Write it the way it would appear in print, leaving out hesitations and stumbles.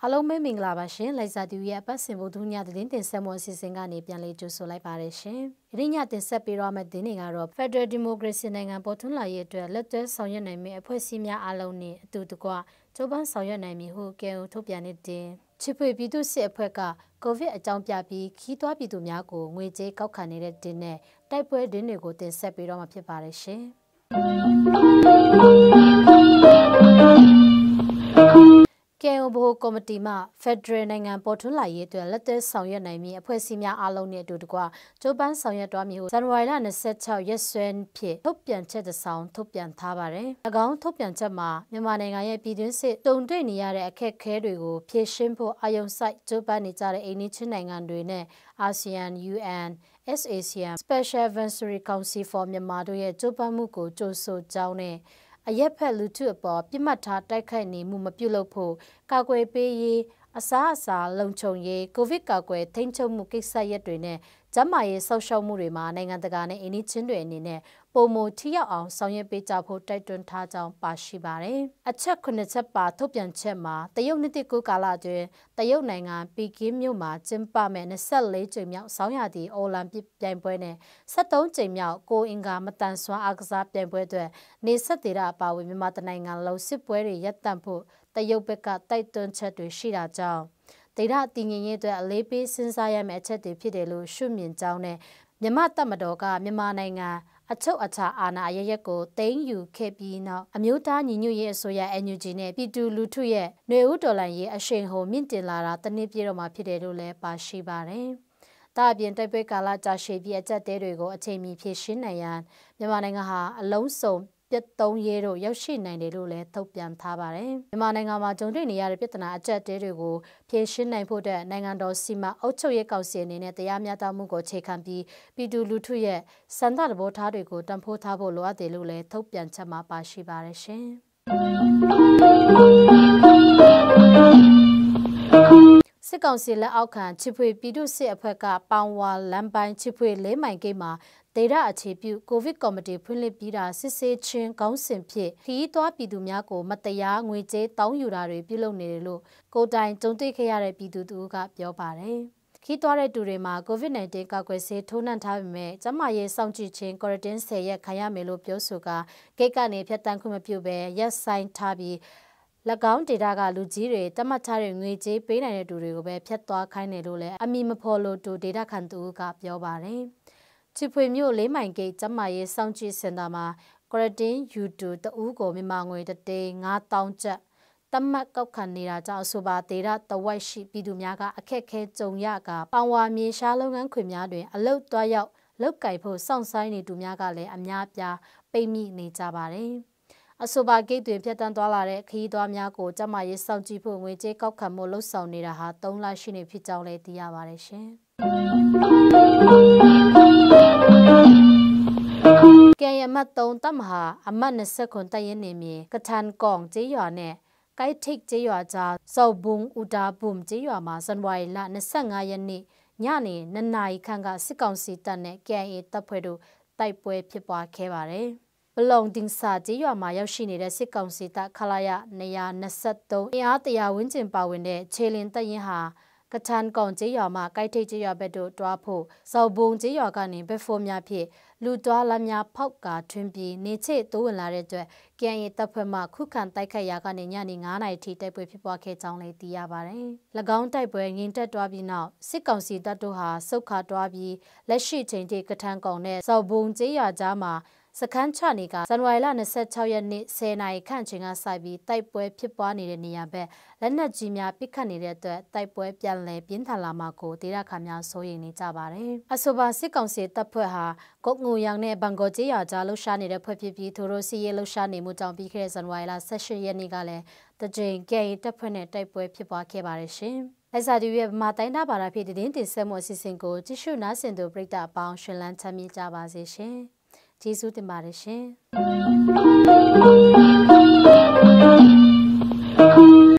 Hello မဲမင်္ဂလာပါရှင်လိုက်စာတူရဲ့အပတ်စဉ်ဗုဒ္ဓညသတင်းတင်ဆက်မှုအစီအစဉ်ကနေပြန်လည်ကြိုဆိုလိုက်ပါတယ်ရှင်။ဒီညတင်ဆက်ပေးတော့မယ့်သတင်းတွေကတော့ Federal Democracy နိုင်ငံပေါ်ထွန်းလာရေးအတွက်လက်တွဲဆောင်ရွက်နိုင်မယ့်အဖွဲ့အစည်းများအားလုံးနဲ့အတူတကွကြိုးပမ်းဆောင်ရွက်နိုင်မည်ဟုကဲထုတ်ပြန်နေတဲ့ချစ်ဖွေပြည်သူ့စစ်အဖွဲ့ကကိုဗစ်အကြောင်းပြပြီးခီးသွွားပြည်သူများကိုငွေကြေးကောက်ခံနေတဲ့တင်နဲ့တိုက်ပွဲတင်းတွေကိုတင်ဆက်ပေးတော့မှာဖြစ်ပါတယ်ရှင်။ကဲဘိုကော်မတီမှဖက်ဒရယ်နိုင်ငံပေါ်ထွန်းလာရေးအတွက်လက်တွဲဆောင်ရွက်နိုင်မည်အဖွဲ့အစည်းများအားလုံးနဲ့အတူတကွကြိုးပမ်းဆောင်ရွက်သွားမည်ဟုဇန်နဝါရီလ26ရက်စွဲဖြင့်ထုတ်ပြန်ချက်တစ်စောင်ထုတ်ပြန်ထားပါတယ်။၎င်းထုတ်ပြန်ချက်မှာမြန်မာနိုင်ငံရဲ့ပြည်တွင်းစစ်တုံ့တွေ့နေရတဲ့အခက်အခဲတွေကိုဖြေရှင်းဖို့အာရုံစိုက်ကြိုးပမ်းနေကြတဲ့အိမ်နီးချင်းနိုင်ငံတွေနဲ့အာဆီယံ UN SACM Special Advisory Council for Myanmar တို့ရဲ့ကြိုးပမ်းမှုကိုကြိုဆိုကြောင်းနဲ့အရက်ဖက်လူထုအပေါ်ပြစ်မှတ်ထားတိုက်ခိုက်နေမှုမပြုလုပ်ဖို့ကာကွယ်ပေးရေးအစားအစာလုံခြုံရေးကိုဗစ်ကာကွယ်ထိန်းချုပ်မှုကိစ္စရပ်တွေနဲ့ကျန်းမာရေးဆောက်ရှောက်မှုတွေမှာနိုင်ငံတကာနဲ့အိမ်နီးချင်းတွေအနေနဲ့ပုံမထိရောက်အောင်ဆောင်ရွက်ပေးကြဖို့တိုက်တွန်းထားကြောင်းပါရှိပါတယ်။အချက်9ချက်ပါထုတ်ပြန်ချက်မှာတရုတ်နှစ်တိကူကာလအတွင်းတရုတ်နိုင်ငံပီကင်းမြို့မှာကျင်းပမဲ့24ကြိမ်မြောက်ဆောင်းရာသီအိုလံပစ်ပြိုင်ပွဲနဲ့73ကြိမ်မြောက်ကိုအင်္ဂါမတန်ဆွမ်းအားကစားပြိုင်ပွဲတွေနေဆက်သေးတာအပါအဝင်မြန်မာနိုင်ငံလုံးစစ်ပွဲတွေရပ်တန့်ဖို့တရုတ်ဘက်ကတိုက်တွန်းချက်တွေရှိတာကြောင့်ဒေသတည်ငြိမ်ရေးအတွက်အလေးပေးစဉ်းစားရမယ့်အချက်တွေဖြစ်တယ်လို့ရှုမြင်ကြောင်းနဲ့မြန်မာတပ်မတော်ကမြန်မာနိုင်ငံအချုပ်အခြာအာဏာအရရက်ကိုသိမ်းယူခဲ့ပြီးနောက်အမျိုးသားညီညွတ်ရေးအစိုးရ NUG နဲ့ပြည်သူလူထုရဲ့ຫນွေဦးတော်လှန်ရေးအရှိန်ဟုန်မြင့်တင်လာတာတနည်းပြည့်တော့မှာဖြစ်တယ်လို့လည်းပါရှိပါတယ်။ဒါအပြင်တိုက်ပွဲကာလကြာရှည်ပြီးအကြက်တဲတွေကိုအချိန်မီဖြည့်ရှင်းနိုင်ရန်မြန်မာနိုင်ငံဟာအလုံးစုံပြတ်သုံးရေးတို့ရောက်ရှိနိုင်တယ်လို့လည်းထုတ်ပြန်ထားပါတယ်။မြန်မာနိုင်ငံမှာကြုံတွေ့နေရတဲ့ပြဿနာအကျပ်တဲတွေကိုဖြေရှင်းနိုင်ဖို့တဲ့နိုင်ငံတော်စီမံအုပ်ချုပ်ရေးကောင်စီအနေနဲ့တရားမျှတမှုကိုအခြေခံပြီးပြည်သူလူထုရဲ့စံသတ်ဘောထားတွေကိုတံဖိုးထားဖို့လိုအပ်တယ်လို့လည်းထုတ်ပြန်ချက်မှာပါရှိပါတယ်ရှင်။စစ်ကောင်စီလက်အောက်ခံချစ်ဖွေပြည်သူ့စစ်အဖွဲ့ကပေါင်ဝါလမ်းပိုင်းချစ်ဖွေ၄မိုင်ဂိတ်မှာဒေတာအခြေပြုကိုဗစ်ကော်မတီဖွင့်လှစ်ပြီးတာစစ်ဆေးချင်းကောင်းစဉ်ဖြစ်ခီးသွွားပြည်သူများကိုမတရားငွေကြေးတောင်းယူတာတွေပြုလုပ်နေတယ်လို့ကိုတိုင်ကြုံတွေ့ခဲ့ရတဲ့ပြည်သူတို့ကပြောပါတယ်။ခီးသွွားတဲ့သူတွေမှာ COVID-19 ကာကွယ်ဆေးထိုးနှံထားပေမဲ့ကျန်းမာရေးစောင့်ကြည့်ခြင်း quarantine 10ရက်ခံရမယ်လို့ပြောဆိုကဂိတ်ကနေဖြတ်တန်းခွင့်မပြုဘဲရက်ဆိုင်ထားပြီး၎င်းဒေတာကလူကြီးတွေတမတ်ထားတဲ့ငွေကြေးပေးနိုင်တဲ့သူတွေကိုပဲဖြတ်သွားခိုင်းတယ်လို့လည်းအမီမဖော်လို့သူဒေတာခံသူကပြောပါတယ်။ချစ်ဖွေမြို့၄မိုင်ဂိတ်ကျန်းမာရေးစောင့်ကြည့်စင်တာမှာ quarantine ယူတူတဦးကိုမြန်မာငွေ3,500,000ကျပ်တမတ်ကောက်ခံနေတာကြောင့်အဆိုပါဒေတာတဝိုက်ရှိပြည်သူများကအခက်ခဲကြုံရကပေါင်ဝါမြေရှားလုပ်ငန်းခွင်များတွင်အလုတ်တွားရောက်လောက်ကိုက်ဖို့စောင့်ဆိုင်းနေသူများကလည်းအများပြားပိတ်မိနေကြပါတယ်။အဆိုပါဂိတ်တွင်ဖြတ်တန်းသွားလာတဲ့ခရီးသွားများကိုကျန်းမာရေးစောင့်ကြည့်ဖို့ငွေကြေးကောက်ခံမှုလှုပ်ဆောင်နေတာဟာ3လရှိနေဖြစ်ကြောင်းလည်းသိရပါတယ်ရှင်။ကဲရမတ်3တပ်မဟာအမတ်29တပ်ရင်းနေမြေကထန်ကောင်ကျေးရွာနဲ့ကိုက်ထိတ်ကျေးရွာကြားစောက်ဘုံဥတာဘုံကျေးရွာမှာဇန်နဝါရီလ25ရက်နေ့ညနေ2နာရီခန့်ကစစ်ကောင်စီတပ်နဲ့ KIA တပ်ဖွဲ့တို့တိုက်ပွဲဖြစ်ပွားခဲ့ပါတယ်။ဘလုံတင်စာကျေးရွာမှာရောက်ရှိနေတဲ့စစ်ကောင်စီတပ်ခလာရ223အင်အား100ဝန်းကျင်ပါဝင်တဲ့ခြေလင်တပ်ရင်းဟာကထန်ကောင်ကျေးရွာမှာကိုက်ထိတ်ကျေးရွာဘက်သို့တွားဖို့စောက်ဘုံကျေးရွာကနေဘက်ဖိုးများဖြင့်လူတွားလမ်းများဖောက်ကာထွင်းပြီးနေချေတိုးဝင်လာတဲ့အတွက် KIA တပ်ဖွဲ့မှခုခံတိုက်ခိုက်ရာကနေညနေ9:00နာရီထိတိုက်ပွဲဖြစ်ပွားခဲ့ကြောင်းလည်းသိရပါတယ်။၎င်းတိုက်ပွဲငြိမ်သက်သွားပြီးနောက်စစ်ကောင်စီတပ်တို့ဟာစုတ်ခါတွားပြီးလက်ရှိချိန်ထိကထန်ကောင်နဲ့စောက်ဘုံကျေးရွာကြားမှာစခန်းချနေကဇန်နဝါရီလ26ရက်နေ့10နာရီခန့်ချိန်ကစပြီးတိုက်ပွဲဖြစ်ပွားနေတဲ့နေရာဘက်လက်နက်ကြီးများပစ်ခတ်နေတဲ့အတွက်တိုက်ပွဲပြန်လည်ပြင်းထန်လာမှာကိုဒေသခံများစိုးရိမ်နေကြပါတယ်။အဆိုပါစစ်ကောင်စီတပ်ဖွဲ့ဟာကုတ်ငူရောင်နဲ့ဘန်ဂေါကျေးရွာကြားလှုပ်ရှားနေတဲ့ဖွဲ့ဖြစ်ပြီးသူတို့စီရေးလှုပ်ရှားနေမှုကြောင့်ပြီးခဲ့တဲ့ဇန်နဝါရီလ18ရက်နေ့ကလည်းတကြိမ်ကဲရင်တပ်ဖွဲ့နဲ့တိုက်ပွဲဖြစ်ပွားခဲ့ပါတယ်ရှင်။လက်စာတူရဲ့ဗမာတိုင်းသားဘာသာဖြစ်တဲ့တင်ဆက်မှုအစီအစဉ်ကိုကြည့်ရှုနားဆင်သူပရိသတ်အပေါင်းရှင်လန်းချမ်းမြေ့ကြပါစေရှင်။ကျေးဇူးတင်ပါတယ်ရှင်။